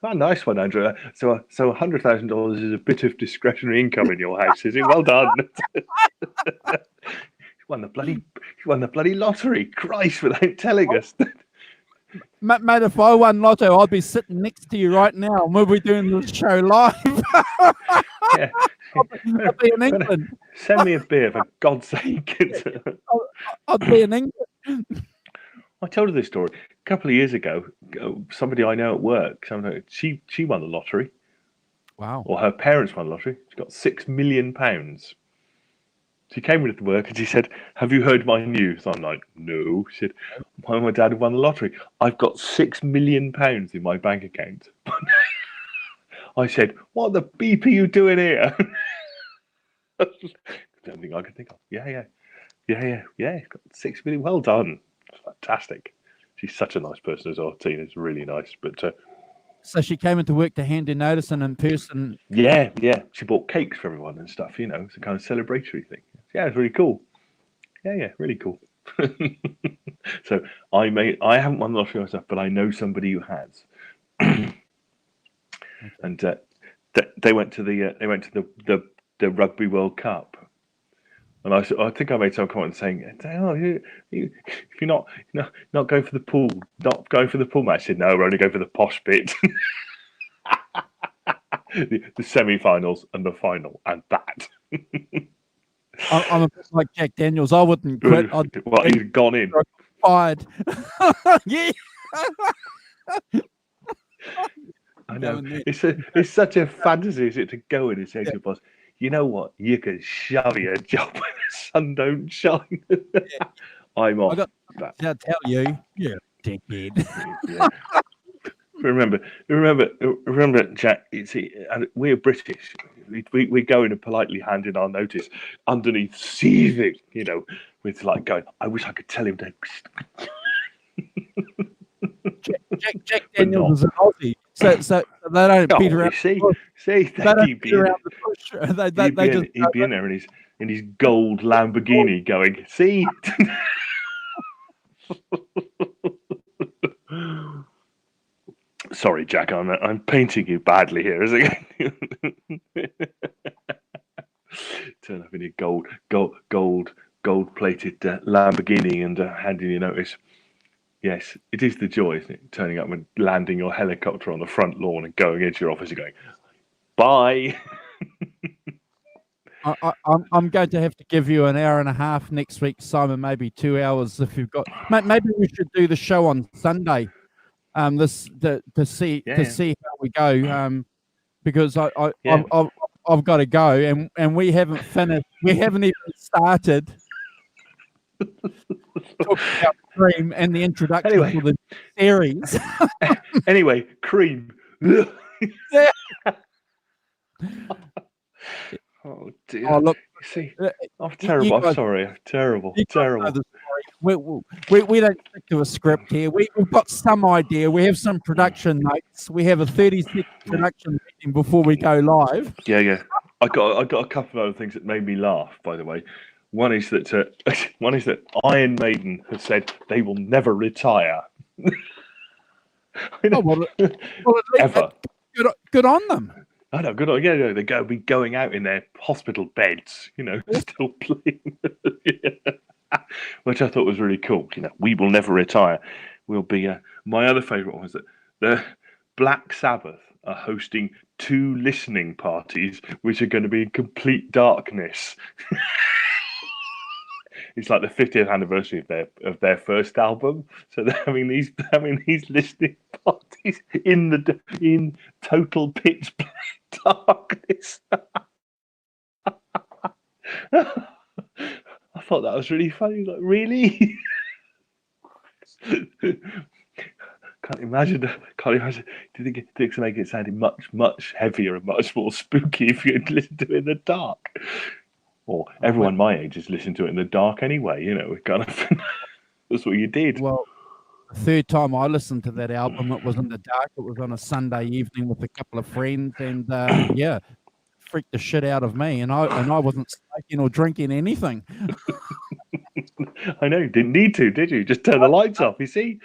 Oh, nice one, Andrew. So $100,000 is a bit of discretionary income in your house, is it? Well done. You won the bloody lottery. Christ, without telling us. Mate, if I won lotto, I'd be sitting next to you right now, and we'll be doing this show live. Yeah. I'd be in England. Send me a beer, for God's sake. I'd be in England. I told her this story a couple of years ago. Somebody I know at work, she won the lottery. Wow. Or her parents won the lottery. She got £6 million. She came into work and she said, "Have you heard my news?" I'm like, "No." She said, "My dad won the lottery. I've got £6 million in my bank account." I said, "What the beep are you doing here?" The only thing I could think of. Yeah. Got 6 million. Well done. Fantastic. She's such a nice person as well. Tina's really nice. But so she came into work to hand in notice and in person. Yeah. She bought cakes for everyone and stuff. It's a kind of celebratory thing. Yeah, it's really cool. Yeah, really cool. So I haven't won the lottery myself, but I know somebody who has. And they went to the Rugby World Cup. And I think I made some comment saying, "Oh, if you're not going for the pool, not going for the pool match." I said, "No, we're only going for the posh bit." the semi-finals and the final, and that. I'm a bit like Jack Daniels. I wouldn't quit. He's gone in. Fired. Yeah. I know. It's such a fantasy, is it, to go in and say to your boss, "You know what? You can shove your job when the sun don't shine." I'm off. I'll tell you, you're a dickhead. Yeah. Remember, Jack. We're British. We go in and politely hand in our notice underneath seething, with like going, "I wish I could tell him to." Jack Daniels is an Aussie, so they don't beat around. See, they don't beat around the bush. They just he'd be in there in his gold Lamborghini going, "See." Sorry, Jack. I'm painting you badly here, isn't it? Turn up in your gold-plated Lamborghini and handing you notice. Yes, it is the joy, isn't it? Turning up and landing your helicopter on the front lawn and going into your office and going, "Bye." I'm going to have to give you an hour and a half next week, Simon. Maybe 2 hours if you've got. Maybe we should do the show on Sunday. To see how we go. Because I've got to go, and we haven't finished. We haven't even started talking about Cream and the introduction for the series. Anyway, Cream. Oh dear. Oh, look, see, I'm terrible. I'm sorry. I'm terrible. Terrible. We don't stick to a script here. We've got some idea. We have some production notes. We have a 30-second production meeting before we go live. Yeah. I got a couple of other things that made me laugh. By the way, one is that Iron Maiden have said they will never retire. Well, Ever. Good on them. I know, good on, yeah, they be going out in their hospital beds, still playing, which I thought was really cool. We will never retire. We'll be. My other favourite one was that the Black Sabbath are hosting 2 listening parties, which are going to be in complete darkness. It's like the 50th anniversary of their first album, so they're having these listening parties in total pitch black darkness. I thought that was really funny. Like, really? Can't imagine. Do you think it's make it sounding much heavier and much more spooky if you listen to it in the dark? Or everyone my age is listening to it in the dark anyway. Kind of. That's what you did. Well, the third time I listened to that album, it was in the dark. It was on a Sunday evening with a couple of friends, and yeah, freaked the shit out of me. And I wasn't smoking or drinking anything. I know, you didn't need to, did you? Just turn the lights off. You see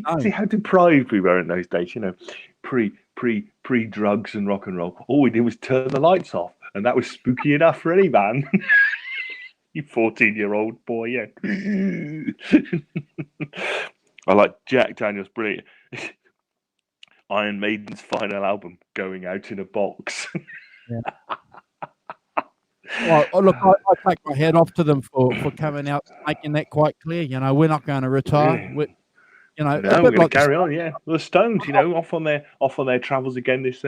how deprived we were in those days. Pre drugs and rock and roll. All we did was turn the lights off, and that was spooky enough for any man. You 14-year-old boy, yeah. I like Jack Daniels, brilliant. Iron Maiden's final album, Going Out in a Box. Yeah. Well, look, I take my hat off to them for coming out, making that quite clear. We're not going to retire. Really? No, we're going to carry on. Yeah, well, the Stones, off on their travels again this.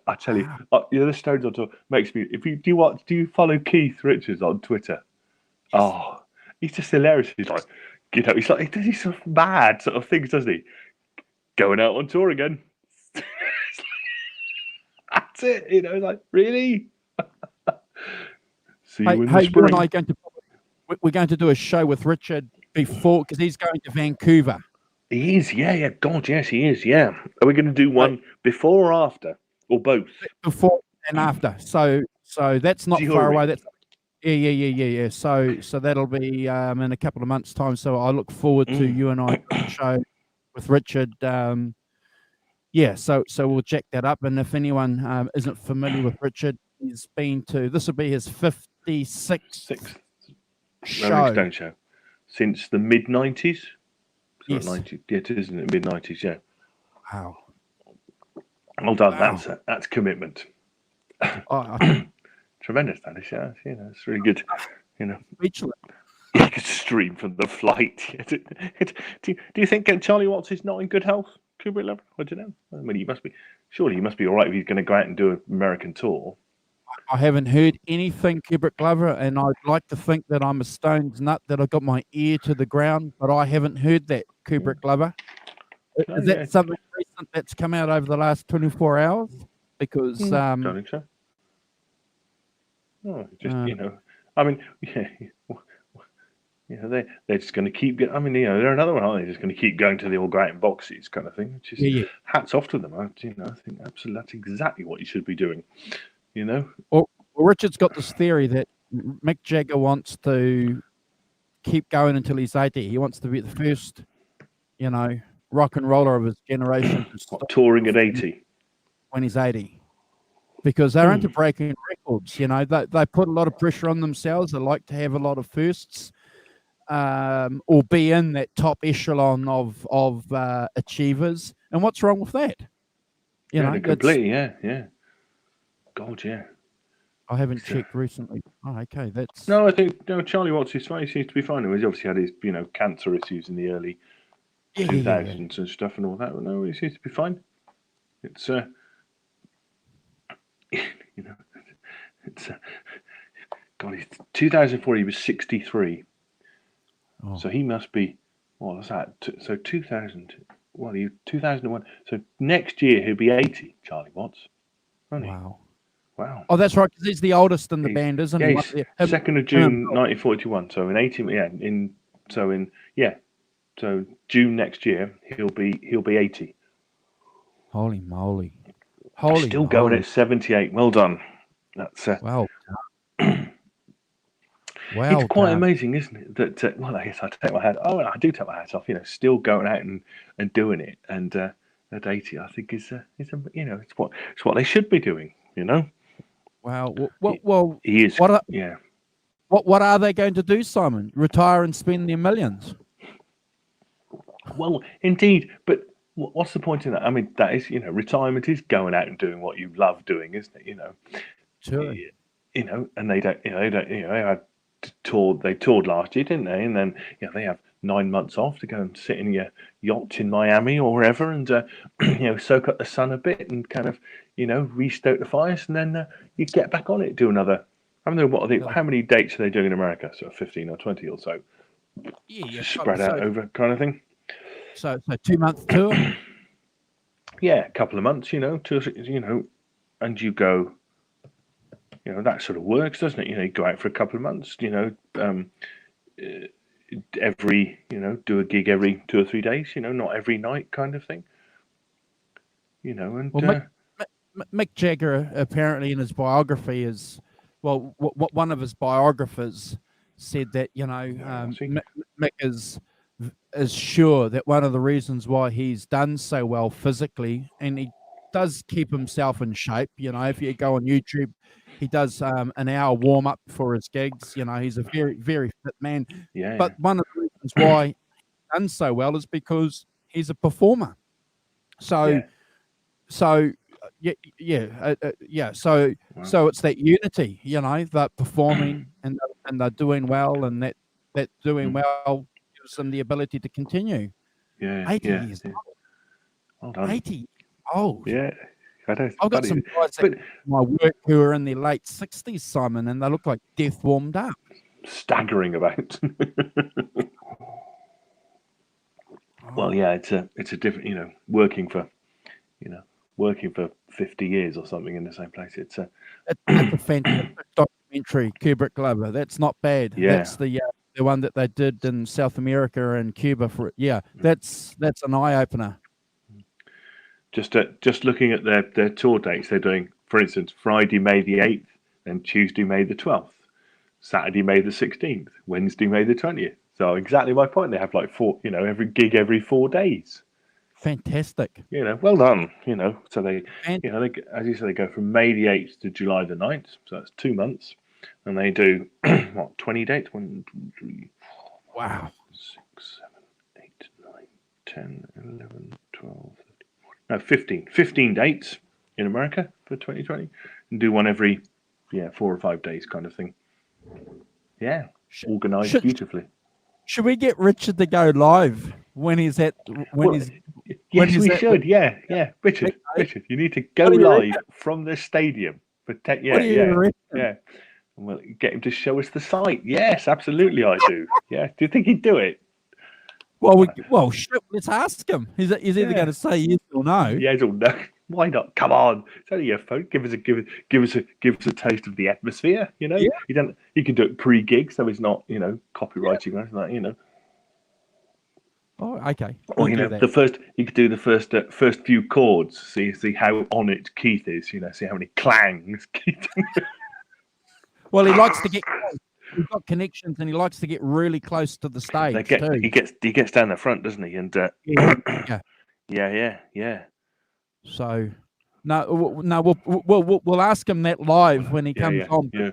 I tell you, the Stones on tour makes me. Do you follow Keith Richards on Twitter? Oh, he's just hilarious. He's like, he's like, he does these sort of mad sort of things, doesn't he? Going out on tour again. That's it. Like, really? See you in the spring. You and I we're going to do a show with Richard before, because he's going to Vancouver. He is, yeah. God, yes, he is, yeah. Are we going to do one before or after, or both? Before and after. So that's not far away. That's yeah. So that'll be in a couple of months' time. So I look forward to you and I show with Richard. Yeah, so we'll check that up. And if anyone isn't familiar with Richard, he's been to, this will be his 56th show since the mid-90s. Yes. 90, yeah, it is in the mid-90s, yeah. Wow. Well done. Wow. That's commitment. Oh, Tremendous, that is. Yeah, it's really good. Speechless. You could stream from the flight. Do you think Charlie Watts is not in good health, Kubrick Lover? I don't know. I mean, he must be. Surely he must be all right if he's going to go out and do an American tour. I haven't heard anything, Kubrick Lover, and I'd like to think that I'm a Stones nut, that I've got my ear to the ground, but I haven't heard that, Kubrick Lover. Is that something recent that's come out over the last 24 hours? Because I don't think so. No, just I mean, they're just going to keep getting. I mean, they're another one, aren't they? Just going to keep going to the all great in boxes kind of thing. Which is hats off to them. I think absolutely that's exactly what you should be doing. Well, Richard's got this theory that Mick Jagger wants to keep going until he's 80. He wants to be the first, rock and roller of his generation to stop touring at 80 when he's 80. Because they're into breaking records, they put a lot of pressure on themselves. They like to have a lot of firsts, or be in that top echelon of achievers. And what's wrong with that? Completely, yeah. God, yeah. I haven't checked recently. Oh, okay, that's. No, I think Charlie Watts is fine. He seems to be fine. He's obviously had his cancer issues in the early 2000s and stuff and all that. But no, he seems to be fine. It's it's God. He's 2004. He was 63. Oh. So he must be. What was that? So 2000. Well, 2001. So next year he'll be 80. Charlie Watts. Wow. Wow. Oh, that's right, because he's the oldest in the band, isn't he? Yeah, 2nd of June, 1941. So in 18, so June next year he'll be 80. Holy moly! Still going at 78. Well done. That's wow. It's quite amazing, isn't it? That I guess I take my hat. Oh, I do take my hat off. Still going out and doing it, and at 80, I think is you know, it's what they should be doing. You know, Wow. he, Well, he is. what are, Yeah. what are they going to do, Simon? Retire and spend their millions? Well, indeed, but what's the point in that? I mean, that is, you know, retirement is going out and doing what you love doing, isn't it? Sure. You know, and they don't, you know, they had they toured last year, didn't they? And then, you know, they have 9 months off to go and sit in your yacht in Miami or wherever, and you know, soak up the sun a bit and kind of, you know, restoke the fires, and then you get back on it, do another. I don't know what how many dates are they doing in America? So 15 or 20 or so, Yeah. just spread out over kind of thing. So 2 month tour. Yeah, a couple of months, you know, and you go, you know, that sort of works, doesn't it? You know, you go out for a couple of months, you know, you know, do a gig every 2 or 3 days, you know, not every night kind of thing, you know, and Well, Mick Jagger apparently in his biography is, well, one of his biographers said that, you know, Mick is sure that one of the reasons why he's done so well physically, and he does keep himself in shape. You know, if you go on YouTube, he does an hour warm up for his gigs. You know, he's a very, very fit man. yeah, But one of the reasons why he's done so well is because he's a performer. So, yeah. so yeah. So, Wow. so it's that unity, you know, that performing and they're doing well, and that doing well gives them the ability to continue. Yeah, 80 yeah, years yeah. old. Well done. 80 old. Yeah, I know it's I've got funny, some guys at but my work who are in their late 60s, Simon, and they look like death warmed up. staggering about. Well, yeah, it's a different, you know, working for 50 years or something in the same place. It's a That's a fantastic documentary, Kubrick Glover. That's not bad. yeah. That's the one that they did in South America and Cuba for that's an eye opener. Just looking at their tour dates, they're doing, for instance, Friday, May the 8th, and Tuesday, May the 12th, Saturday, May the 16th, Wednesday, May the 20th. So exactly my point. They have like every gig every 4 days. Fantastic. You know, well done. You know, so they, And you know, they, as you said, they go from May the 8th to July the 9th. So that's 2 months, and they do 20 dates? 1, 2, 3, 4, 5, wow. 6, 7, 8, 9, 10, 11, 12. No, 15 dates in America for 2020, and do one every 4 or 5 days kind of thing. Yeah, organized beautifully. Should we get Richard to go live when he's at Yes, we should. Yeah. Richard, you need to go live from the stadium for yeah. And we'll get him to show us the site. Yes, absolutely, I do. Yeah. Do you think he'd do it? Well, shit, let's ask him. He's either going to say yes or no. Yes or no. Why not? Come on, it's only your phone. Give us a taste of the atmosphere. You know, you can do it pre-gig, so it's not copywriting or anything like that. You know. Oh, okay. Or you could do the first few chords. See how on it Keith is. You know, see how many clangs. Well, he likes to get. He's got connections, and he likes to get really close to the stage too. He gets down the front, doesn't he? And yeah. So, no, we'll ask him that live when he comes on. Yeah.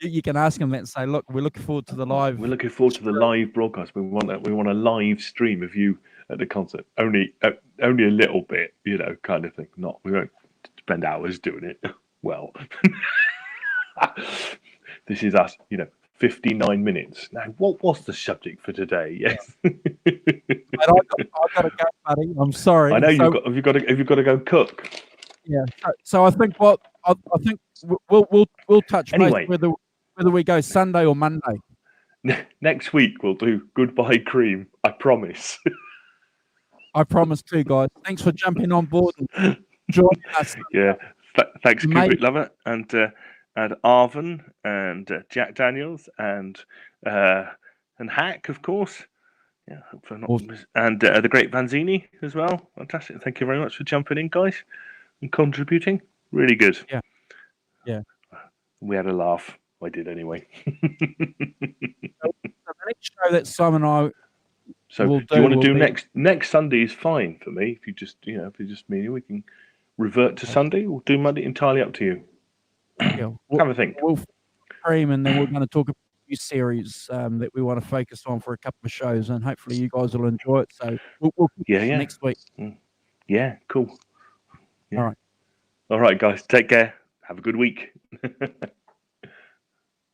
You can ask him that and say, "Look, we're looking forward to the live. We're looking forward to the live broadcast. We want a live stream of you at the concert. Only a little bit, kind of thing. Not we won't spend hours doing it. Well, this is us. 59 minutes. Now, what was the subject for today? Yes. I've got to go, buddy. I'm sorry. I know have you got to go cook? Yeah. So I think I think we'll touch anyway. base whether we go Sunday or Monday. Next week we'll do Goodbye Cream. I promise. I promise too, guys. Thanks for jumping on board and joining us. Yeah. Thanks, Kubrick Lover, and Arvin, and Jack Daniels, and Hack, of course. Yeah, hopefully not. Awesome. And the great Vanzini as well. Fantastic. Thank you very much for jumping in, guys, and contributing. Really good. Yeah. We had a laugh. I did anyway. So the next show that Simon and I So We'll do you want to we'll do be- next Sunday is fine for me. If you just me, we can revert to Sunday. We'll do Monday. Entirely up to you. yeah, Have a think. we'll stream, and then we're going to talk about a new series that we want to focus on for a couple of shows, and hopefully you guys will enjoy it. So we'll Yeah, yeah. next week. Yeah, cool. Yeah. All right. All right, guys. Take care. Have a good week.